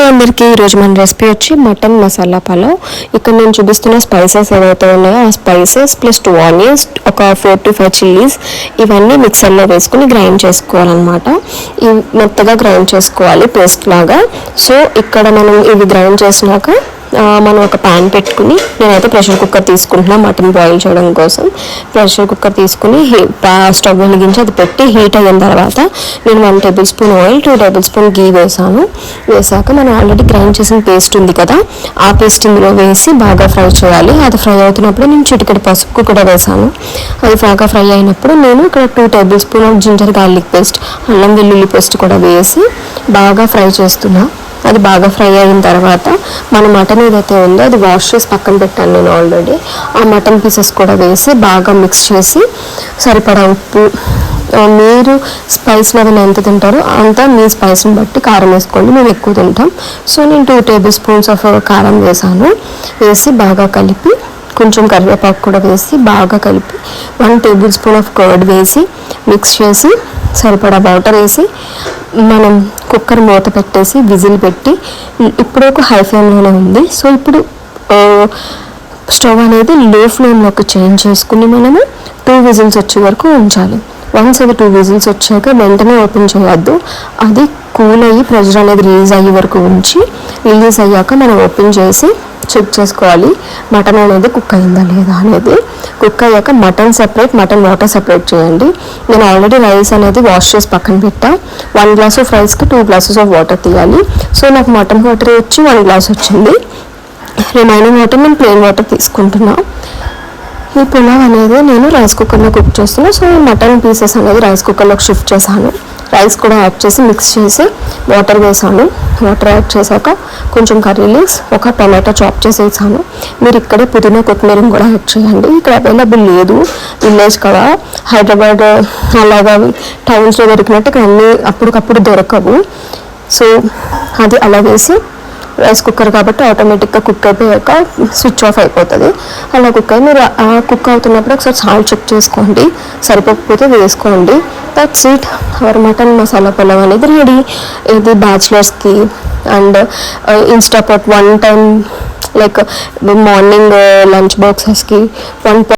అందరికీ ఈరోజు మన రెసిపీ వచ్చి మటన్ మసాలా పలావ్. ఇక్కడ నేను చూపిస్తున్న స్పైసెస్ ఏవైతే ఉన్నాయో ఆ స్పైసెస్ ప్లస్ 2 ఆనియన్స్, ఒక 4 to 5 చిల్లీస్, ఇవన్నీ మిక్సర్లో వేసుకుని గ్రైండ్ చేసుకోవాలన్నమాట. ఇవి మెత్తగా గ్రైండ్ చేసుకోవాలి పేస్ట్ లాగా. సో ఇక్కడ మనం ఇవి గ్రైండ్ చేసినాక మనం ఒక ప్యాన్ పెట్టుకుని, నేనైతే ప్రెషర్ కుక్కర్ తీసుకుంటున్నా మటన్ బాయిల్ చేయడం కోసం. ప్రెషర్ కుక్కర్ తీసుకుని స్టవ్ వెలిగించి అది పెట్టి హీట్ అయిన తర్వాత నేను 1 tablespoon oil, 2 tablespoon ghee వేసాక మనం ఆల్రెడీ గ్రైండ్ చేసిన పేస్ట్ ఉంది కదా, ఆ పేస్ట్ ఇందులో వేసి బాగా ఫ్రై చేయాలి. అది ఫ్రై అవుతున్నప్పుడు నేను చిటికెడు పసుపు కూడా వేసాను. అది బాగా ఫ్రై అయినప్పుడు నేను ఇక్కడ 2 tablespoon of ginger garlic paste, అల్లం వెల్లుల్లి పేస్ట్ కూడా వేసి బాగా ఫ్రై చేస్తున్నా. అది బాగా ఫ్రై అయిన తర్వాత మన మటన్ ఏదైతే ఉందో అది వాష్ చేసి పక్కన పెట్టాను నేను ఆల్రెడీ. ఆ మటన్ పీసెస్ కూడా వేసి బాగా మిక్స్ చేసి సరిపడా ఉప్పు, మీరు స్పైస్ లెవెల్ ఎంత తింటారో అంత మీ స్పైస్ని బట్టి కారం వేసుకోండి, మేము ఎక్కువ తింటాం. సో నేను 2 టేబుల్ స్పూన్స్ ఆఫ్ కారం వేసి బాగా కలిపి, కొంచెం కరివేపాకు కూడా వేసి బాగా కలిపి 1 టేబుల్ స్పూన్ ఆఫ్ కర్డ్ వేసి మిక్స్ చేసి సరిపడా వాటర్ వేసి మనం కుక్కర్ మూత పెట్టేసి విజిల్ పెట్టి, ఇప్పుడు ఒక హై ఫ్లేమ్లోనే ఉంది. సో ఇప్పుడు స్టవ్ అనేది లో ఫ్లేమ్లోకి చేంజ్ చేసుకుని మనము 2 విజిల్స్ వచ్చే వరకు ఉంచాలి. వన్స్ అది 2 విజిల్స్ వచ్చాక వెంటనే ఓపెన్ చేయొద్దు, అది కూల్ అయ్యి ప్రెషర్ అనేది రిలీజ్ అయ్యే వరకు ఉంచి, రిలీజ్ అయ్యాక మనం ఓపెన్ చేసి చెక్ చేసుకోవాలి మటన్ అనేది కుక్ అయిందా లేదా అనేది. కుక్ అయ్యాక mutton separate, mutton water separate చేయండి. నేను ఆల్రెడీ రైస్ అనేది వాష్ చేసి పక్కన పెట్టా. 1 గ్లాస్ ఆఫ్ రైస్కి 2 గ్లాసెస్ ఆఫ్ వాటర్ తీయాలి. సో నాకు మటన్ వాటర్ వచ్చి 1 గ్లాస్ వచ్చింది. రిమైనింగ్ వాటర్ నేను ప్లెయిన్ వాటర్ తీసుకుంటున్నా. ఈ పులావ్ అనేది నేను రైస్ కుక్కర్లో కుక్ చేస్తున్నా. సో మటన్ పీసెస్ అనేది రైస్ కుక్కర్లోకి షిఫ్ట్ చేశాను. రైస్ కూడా యాడ్ చేసి మిక్స్ చేసి వాటర్ వేసాను. వాటర్ యాడ్ చేశాక కొంచెం కర్రీ లీవ్స్, ఒక టమాటో చాప్ చేసి వేసాను. మీరు ఇక్కడే పుదీనా కొత్తిమీర కూడా యాడ్ చేయండి. ఇక్కడ అవైలబుల్ లేదు, విలేజ్ కదా, హైదరాబాద్ అలాగా టౌన్స్లో దొరికినట్టు ఇక్కడ అన్నీ అప్పటికప్పుడు దొరకవు. సో అది అలా వేసి, రైస్ కుక్కర్ కాబట్టి ఆటోమేటిక్గా కుక్ అయిపోయాక స్విచ్ ఆఫ్ అయిపోతుంది. అలా కుక్ అయ్యి మీరు కుక్ అవుతున్నప్పుడు ఒకసారి సాల్ట్ చెక్ చేసుకోండి, సరిపోకపోతే వేసుకోండి. That's it, our mutton masala pulao అనేది రెడీ. ఇది బ్యాచిలర్స్కి and Instapot 1 time like morning lunch బాక్సెస్కి 1